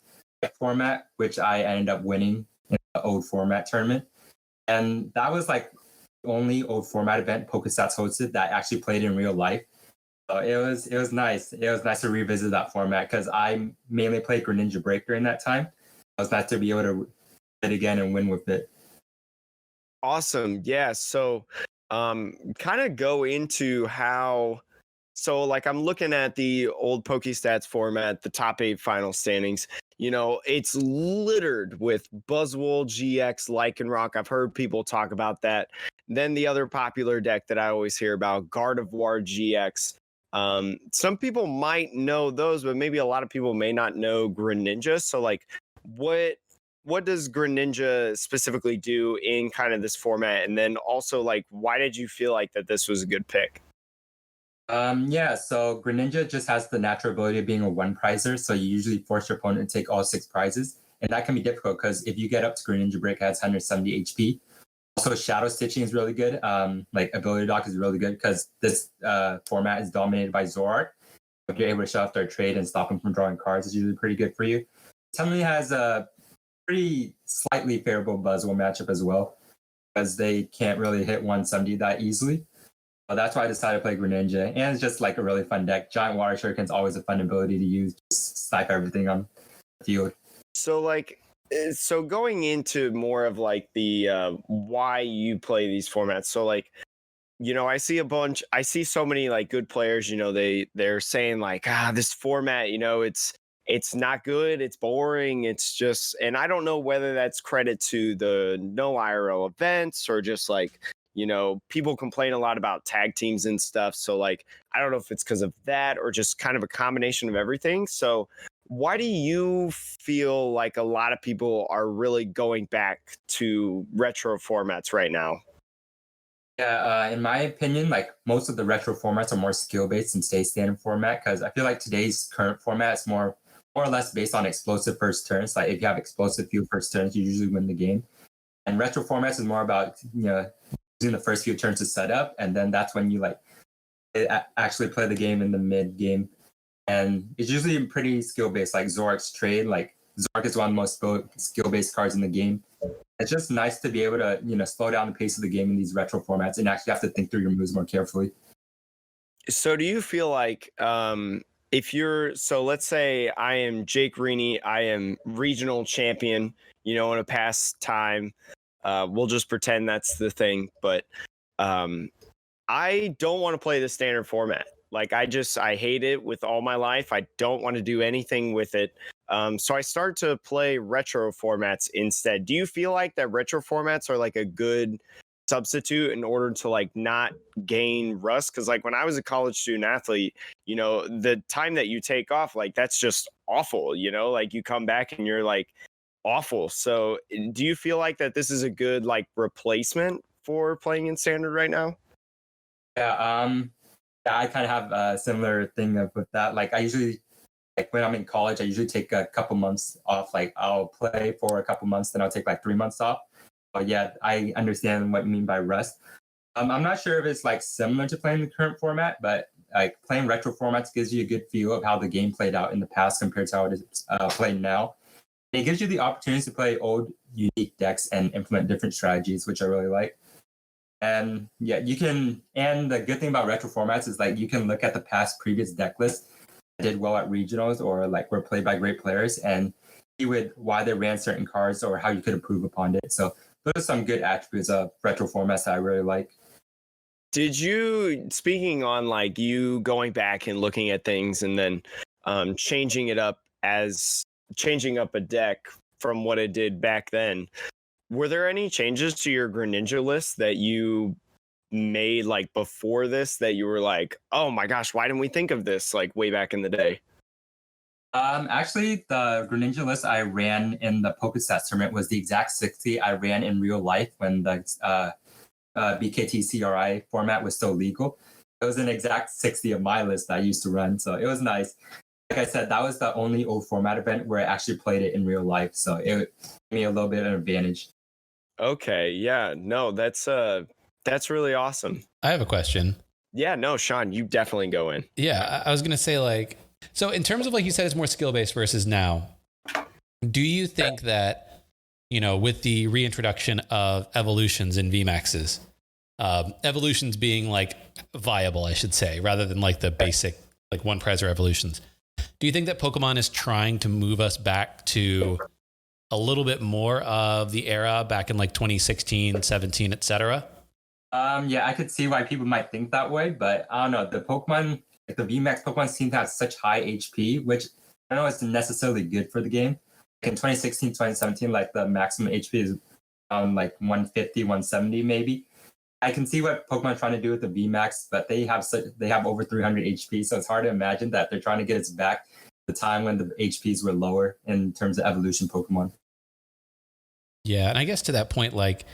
Speaker 3: format, which I ended up winning in the old format tournament. And that was like the only old format event PokeStats hosted that I actually played in real life. So it was nice. It was nice to revisit that format because I mainly played Greninja Break during that time. It was nice to be able to play it again and win with it.
Speaker 1: Awesome. Yeah. So kind of go into how like I'm looking at the old PokeStats format, the top 8 final standings. It's littered with Buzzwole, GX, Lycanroc. I've heard people talk about that. Then the other popular deck that I always hear about, Gardevoir GX. Some people might know those, but maybe a lot of people may not know Greninja. So like what does Greninja specifically do in kind of this format? And then also like why did you feel like that this was a good pick?
Speaker 3: Yeah, so Greninja just has the natural ability of being a one prizer, so you usually force your opponent to take all 6 prizes, and that can be difficult because if you get up to Greninja Break, it has 170 HP. Also, Shadow Stitching is really good. Like Ability Dock is really good because this format is dominated by Zoroark. If you're able to shut off their trade and stop them from drawing cards, it's usually pretty good for you. Tenley has a pretty slightly favorable Buzzwole matchup as well because they can't really hit 170 that easily. But that's why I decided to play Greninja. And it's just like a really fun deck. Giant Water Shuriken is always a fun ability to use. Just snipe everything on the field.
Speaker 1: So like so going into more of like the why you play these formats. So like I see so many like good players, they're saying like this format, it's not good, it's boring, it's just, and I don't know whether that's credit to the no IRL events or just like people complain a lot about tag teams and stuff. So like, I don't know if it's because of that or just kind of a combination of everything. So why do you feel like a lot of people are really going back to retro formats right now?
Speaker 3: Yeah, in my opinion, like most of the retro formats are more skill-based than today's standard format because I feel like today's current format is more or less based on explosive first turns. Like if you have explosive few first turns, you usually win the game. And retro formats is more about using the first few turns to set up, and then that's when you like actually play the game in the mid game. And it's usually pretty skill based, like Zoroark's trade. Like Zoroark is one of the most skill based cards in the game. It's just nice to be able to slow down the pace of the game in these retro formats and actually have to think through your moves more carefully.
Speaker 1: So do you feel like if you're, so let's say I am Jake Rini, I am regional champion, in a past time. We'll just pretend that's the thing, but I don't want to play the standard format. Like I hate it with all my life. I don't want to do anything with it. So I start to play retro formats instead. Do you feel like that retro formats are like a good substitute in order to like not gain rust? Because like when I was a college student athlete, the time that you take off, like that's just awful. Like you come back and you're like awful. So do you feel like that this is a good like replacement for playing in standard right now?
Speaker 3: Yeah, yeah, I kind of have a similar thing with that. Like I usually, like when I'm in college, I usually take a couple months off. Like I'll play for a couple months, then I'll take like 3 months off. But yeah, I understand what you mean by rust. I'm not sure if it's like similar to playing the current format, but like playing retro formats gives you a good feel of how the game played out in the past compared to how it is played now. And it gives you the opportunity to play old, unique decks and implement different strategies, which I really like. And yeah, you can, and the good thing about retro formats is like you can look at the past previous deck lists that did well at regionals or like were played by great players and see with why they ran certain cards or how you could improve upon it. So those are some good attributes of retro formats that I really like.
Speaker 1: Did you, speaking on like you going back and looking at things and then changing up a deck from what it did back then, were there any changes to your Greninja list that you made like before this that you were like, oh my gosh, why didn't we think of this like way back in the day?
Speaker 3: Actually, the Greninja list I ran in the PokeStats tournament was the exact 60 I ran in real life when the BKT format was still legal. It was an exact 60 of my list I used to run, so it was nice. Like I said, that was the only old format event where I actually played it in real life, so it gave me a little bit of an advantage.
Speaker 1: Okay, yeah, no, that's really awesome.
Speaker 2: I have a question.
Speaker 1: Yeah, no, Sean, you definitely go in.
Speaker 2: Yeah, I was gonna say like, so in terms of like you said, it's more skill based versus now. Do you think that, you know, with the reintroduction of evolutions in VMAXs, evolutions being like viable, I should say, rather than like the basic like one prize or evolutions, do you think that Pokemon is trying to move us back to a little bit more of the era back in like 2016, 17, etc.?
Speaker 3: Yeah, I could see why people might think that way, but I don't know. The Pokemon, like the VMAX Pokemon, seem to have such high HP, which I don't know isn't necessarily good for the game. In 2016, 2017, like the maximum HP is around like 150, 170 maybe. I can see what Pokemon are trying to do with the VMAX, but they have over 300 HP, so it's hard to imagine that they're trying to get us back to the time when the HPs were lower in terms of evolution Pokemon.
Speaker 2: Yeah, and I guess to that point, like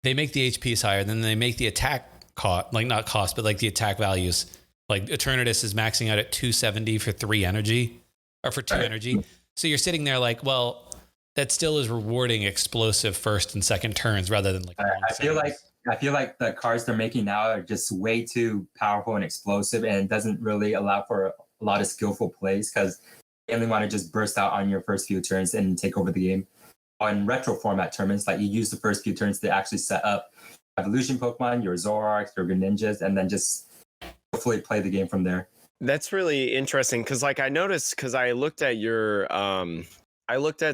Speaker 2: they make the HPs higher, then they make the attack cost, like not cost, but like the attack values. Like Eternatus is maxing out at 270 for 3 energy, or for 2 energy. So you're sitting there like, well, that still is rewarding explosive first and second turns rather than like.
Speaker 3: I feel like the cards they're making now are just way too powerful and explosive, and it doesn't really allow for a lot of skillful plays because you only want to just burst out on your first few turns and take over the game. On retro format tournaments, like you use the first few turns to actually set up evolution Pokemon, your Zoroarks, your Greninjas, and then just hopefully play the game from there.
Speaker 1: That's really interesting because like I noticed because I looked at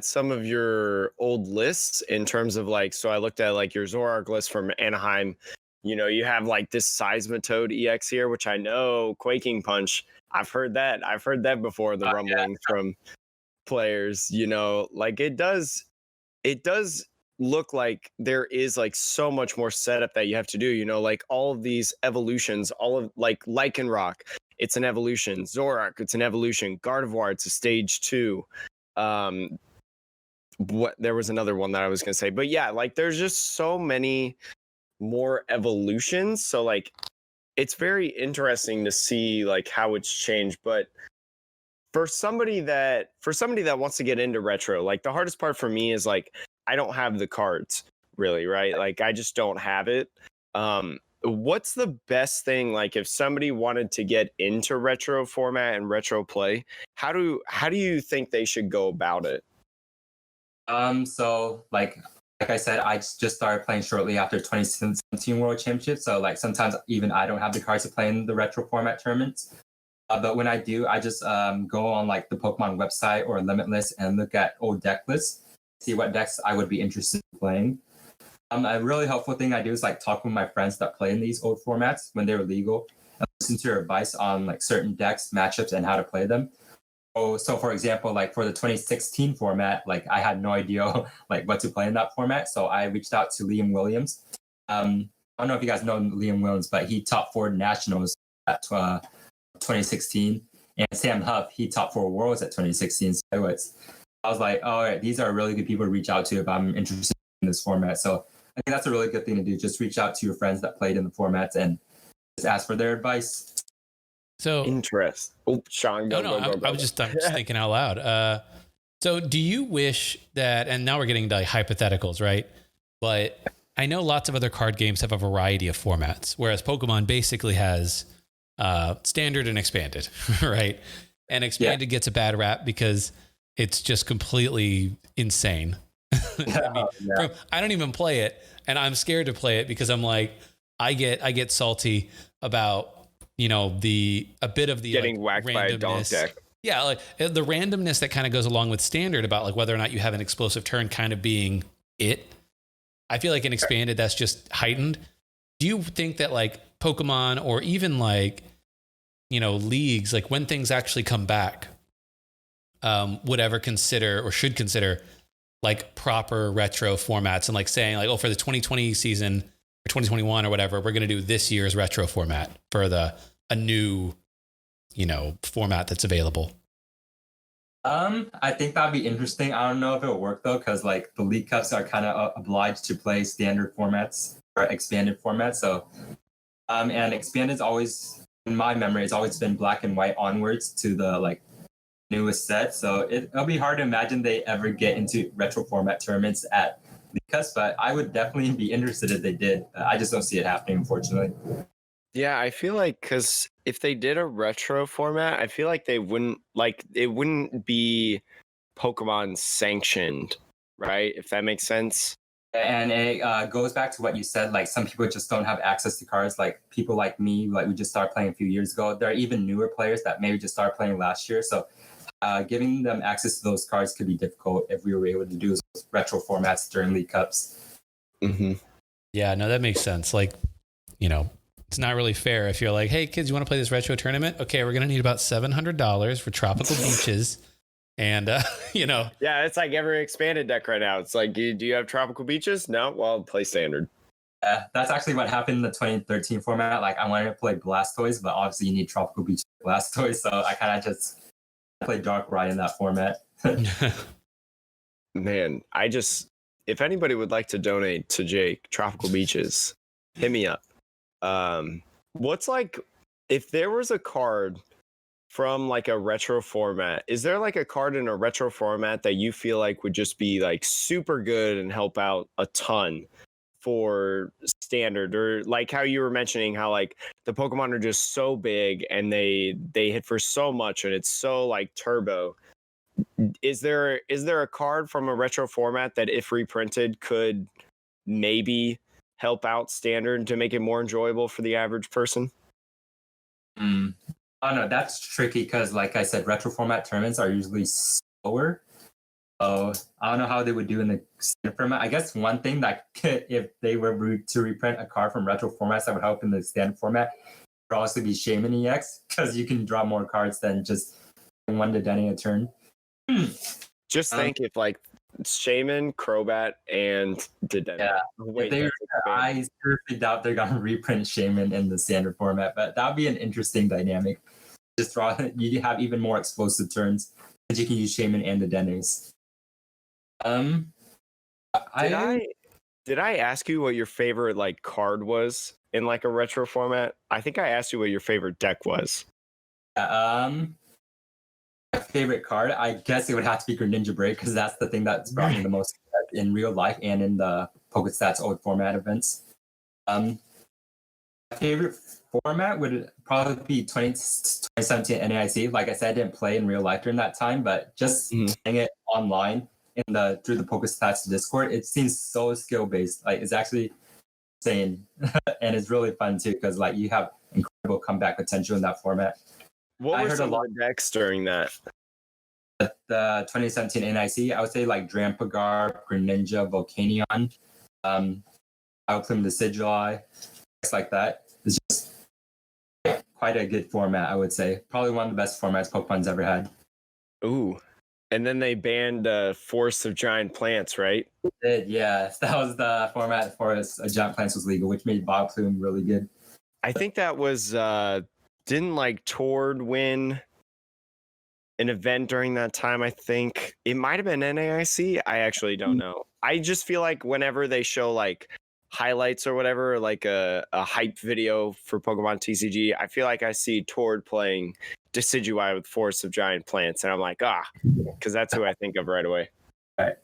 Speaker 1: some of your old lists in terms of like, so I looked at like your Zoroark list from Anaheim. You know, you have like this Seismitoad EX here, which I know Quaking Punch. I've heard that before, the rumblings from players, you know, like it does look like there is like so much more setup that you have to do, you know, like all of these evolutions, all of like Lycanroc, it's an evolution. Zoroark, it's an evolution. Gardevoir, it's a stage 2. There was another one that I was gonna say, but yeah, like there's just so many more evolutions. So like it's very interesting to see like how it's changed. But for somebody that wants to get into retro, like the hardest part for me is like I don't have the cards really, right? Like I just don't have it. What's the best thing, like if somebody wanted to get into retro format and retro play, how do you think they should go about it?
Speaker 3: So like I said, I just started playing shortly after 2017 World Championship. So like sometimes even I don't have the cards to play in the retro format tournaments. But when I do, I just go on like the Pokemon website or Limitless and look at old deck lists, see what decks I would be interested in playing. A really helpful thing I do is like talk with my friends that play in these old formats when they were legal and listen to their advice on like certain decks, matchups, and how to play them. So for example, like for the 2016 format, like I had no idea like what to play in that format. So I reached out to Liam Williams. I don't know if you guys know Liam Williams, but he top 4 nationals at 2016. And Sam Huff, he top 4 worlds at 2016. So I was like, all right, these are really good people to reach out to if I'm interested in this format. So I think that's a really good thing to do. Just reach out to your friends that played in the formats and just ask for their advice.
Speaker 2: So
Speaker 1: interest. Oh, Sean, go.
Speaker 2: I'm just thinking out loud. So do you wish that, and now we're getting to like hypotheticals, right? But I know lots of other card games have a variety of formats, whereas Pokemon basically has standard and expanded, right? And expanded gets a bad rap because it's just completely insane. I don't even play it, and I'm scared to play it because I'm like, I get salty about, you know, a bit of the
Speaker 1: getting
Speaker 2: like,
Speaker 1: whacked by a donk deck.
Speaker 2: Yeah, like the randomness that kind of goes along with standard about like whether or not you have an explosive turn kind of being it. I feel like in expanded that's just heightened. Do you think that like Pokemon or even like, leagues, like when things actually come back, would ever consider or should consider like proper retro formats and like saying like, oh, for the 2020 season or 2021 or whatever, we're going to do this year's retro format for a new, format that's available.
Speaker 3: I think that'd be interesting. I don't know if it'll work though, because like the League Cups are kind of obliged to play standard formats or expanded formats. So, and expanded's always, in my memory, it's always been black and white onwards to the like newest set. So it'll be hard to imagine they ever get into retro format tournaments at League Cups, but I would definitely be interested if they did. I just don't see it happening, unfortunately.
Speaker 1: Yeah, I feel like because if they did a retro format, I feel like it wouldn't be Pokemon sanctioned, right? If that makes sense.
Speaker 3: And it goes back to what you said. Like some people just don't have access to cards. Like people like me, like we just started playing a few years ago. There are even newer players that maybe just started playing last year. So giving them access to those cards could be difficult if we were able to do those retro formats during League Cups.
Speaker 1: Mm-hmm.
Speaker 2: Yeah, no, that makes sense. Like, it's not really fair if you're like, hey, kids, you want to play this retro tournament? Okay, we're going to need about $700 for tropical beaches. And,
Speaker 1: Yeah, it's like every expanded deck right now. It's like, do you have tropical beaches? No? Well, play standard.
Speaker 3: That's actually what happened in the 2013 format. Like, I wanted to play Blastoise, but obviously you need tropical beach Blastoise. So I kind of just played Darkrai in that format.
Speaker 1: Man, if anybody would like to donate to Jake, tropical beaches, hit me up. What's like, if there was a card from like a retro format, is there like a card in a retro format that you feel like would just be like super good and help out a ton for standard? Or like how you were mentioning how like the Pokemon are just so big and they hit for so much and it's so like turbo. Is there a card from a retro format that if reprinted could maybe help out standard to make it more enjoyable for the average person?
Speaker 3: Oh no, that's tricky because, like I said, retro format tournaments are usually slower. So I don't know how they would do in the standard format. I guess one thing that if they were to reprint a card from retro formats that would help in the standard format would also be Shaman EX, because you can draw more cards than just one to Denny a turn.
Speaker 1: Just think if like Shaman, Crobat, and Dedenne.
Speaker 3: Yeah. Wait, I seriously doubt they're gonna reprint Shaman in the standard format, but that'd be an interesting dynamic. Just draw, you have even more explosive turns because you can use Shaman and the Dennis.
Speaker 1: Did I ask you what your favorite like card was in like a retro format? I think I asked you what your favorite deck was.
Speaker 3: My favorite card, I guess it would have to be Greninja Break, because that's the thing that's brought me the most in real life and in the PokeStats old format events. My favorite format would probably be 2017 NAIC. Like I said, I didn't play in real life during that time, but just playing it online through the PokeStats Discord, it seems so skill based. Like it's actually insane, and it's really fun too because like you have incredible comeback potential in that format.
Speaker 1: What were some of the decks during that?
Speaker 3: The 2017 NIC, I would say like Drampagar, Greninja, Volcanion, Alclim Decidueye, things like that. It's just quite a good format, I would say. Probably one of the best formats Pokemon's ever had.
Speaker 1: Ooh. And then they banned Forest of Giant Plants, right?
Speaker 3: It did, yeah. That was the format Forest of Giant Plants was legal, which made Bobplume really good.
Speaker 1: I think that was... didn't like Tord win an event during that time? I think it might have been NAIC. I actually don't know. I just feel like whenever they show like highlights or whatever, like a hype video for Pokemon TCG, I feel like I see Tord playing Decidueye with Forest of Giant Plants, and I'm like, because that's who I think of right away.
Speaker 3: Right.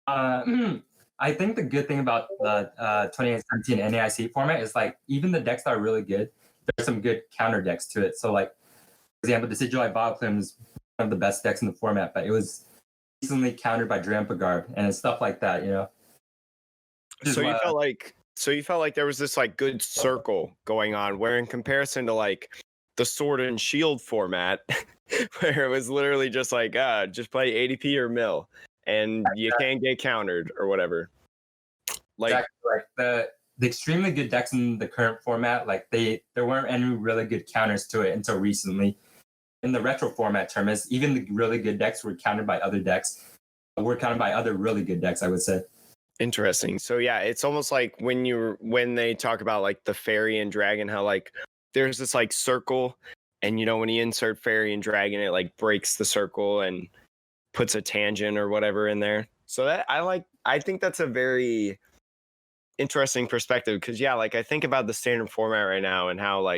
Speaker 3: I think the good thing about the 2017 NAIC format is like even the decks that are really good, there's some good counter decks to it. So like, for example, Decidueye Bobplume is one of the best decks in the format, but it was recently countered by Drampagar and stuff like that, you know?
Speaker 1: So you felt like there was this like good circle going on where in comparison to like the Sword and Shield format, where it was literally just like, just play ADP or mill and you can't get countered or whatever. Like,
Speaker 3: exactly. Like the extremely good decks in the current format, like there weren't any really good counters to it until recently. In the retro format tournaments, even the really good decks were countered by other decks. Were countered by other really good decks, I would say.
Speaker 1: Interesting. So yeah, it's almost like when they talk about like the fairy and dragon, how like there's this like circle, and when you insert fairy and dragon, it like breaks the circle and puts a tangent or whatever in there. So that I think that's a very interesting perspective, because yeah, like I think about the standard format right now and how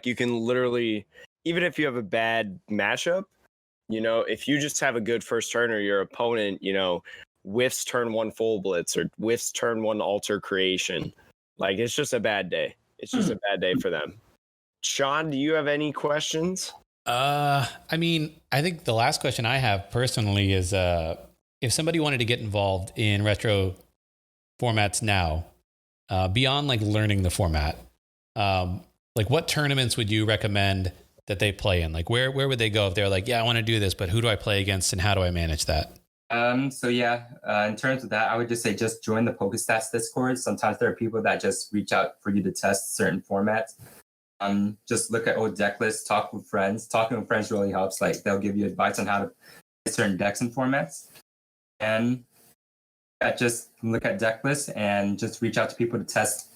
Speaker 1: you can literally, even if you have a bad matchup, if you just have a good first turn, or your opponent, whiffs turn 1 full blitz or whiffs turn 1 altar creation, like it's just a bad day. It's just a bad day for them. Sean, do you have any questions?
Speaker 2: I mean, I think the last question I have personally is if somebody wanted to get involved in retro formats now, beyond like learning the format, like what tournaments would you recommend that they play in? Like where would they go if they're like, yeah, I want to do this, but who do I play against and how do I manage that?
Speaker 3: So yeah, in terms of that, I would just say just join the PokeStats Discord. Sometimes there are people that just reach out for you to test certain formats. Just look at old deck lists, talk with friends. Talking with friends really helps. Like they'll give you advice on how to play certain decks and formats. And just look at deck lists and just reach out to people to test.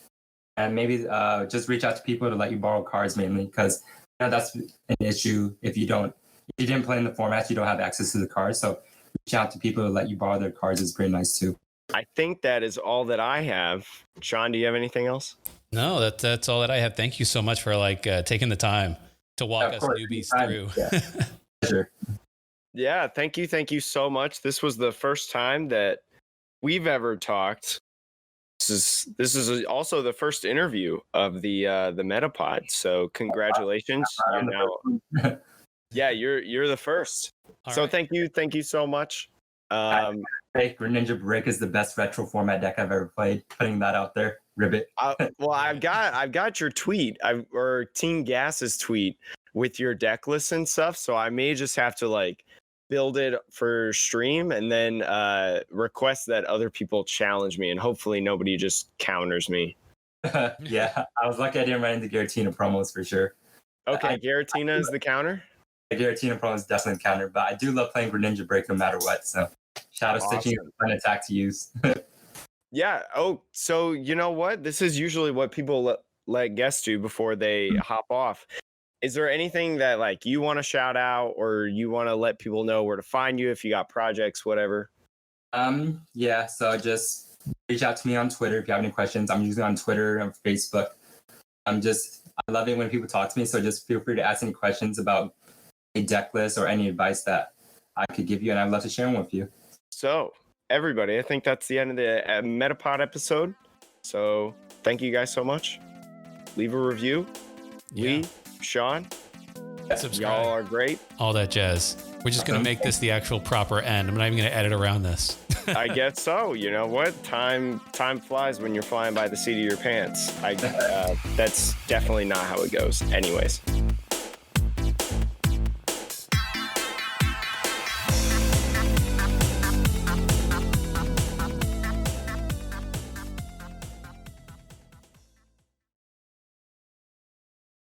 Speaker 3: And maybe just reach out to people to let you borrow cards mainly, because that's an issue if you didn't play in the formats, you don't have access to the cards. So reach out to people to let you borrow their cards is pretty nice too.
Speaker 1: I think that is all that I have. Sean, do you have anything else?
Speaker 2: No, that's all that I have. Thank you so much for taking the time to walk us newbies through.
Speaker 3: Yeah. Sure.
Speaker 1: Yeah, thank you so much. This was the first time that we've ever talked. This is also the first interview of the Metapod. So congratulations. You're the first.
Speaker 2: All
Speaker 1: so
Speaker 2: right.
Speaker 1: thank you so much.
Speaker 3: Greninja Break is the best retro format deck I've ever played. Putting that out there, Ribbit.
Speaker 1: Well, I've got your tweet, or Team Gas's tweet with your deck lists and stuff. So I may just have to build it for stream and then request that other people challenge me, and hopefully nobody just counters me.
Speaker 3: Yeah, I was lucky I didn't run into Giratina promos for sure.
Speaker 1: Okay, Giratina is the counter?
Speaker 3: Giratina promo is definitely the counter, but I do love playing Greninja Break no matter what. So Shadow Stitching is a fun attack to use.
Speaker 1: Yeah. Oh, so you know what? This is usually what people let guests do before they hop off. Is there anything that you want to shout out, or you want to let people know where to find you if you got projects, whatever?
Speaker 3: Yeah. So just reach out to me on Twitter if you have any questions. I'm usually on Twitter and Facebook. I love it when people talk to me. So just feel free to ask any questions about a deck list or any advice that I could give you, and I'd love to share them with you.
Speaker 1: So everybody, I think that's the end of the Metapod episode. So thank you guys so much. Leave a review.
Speaker 2: Yeah.
Speaker 1: Sean,
Speaker 2: Subscribe.
Speaker 1: y'all are great.
Speaker 2: All that jazz. We're just going to make this the actual proper end. I'm not even going to edit around this.
Speaker 1: I guess so. You know what? Time flies when you're flying by the seat of your pants. That's definitely not how it goes. Anyways.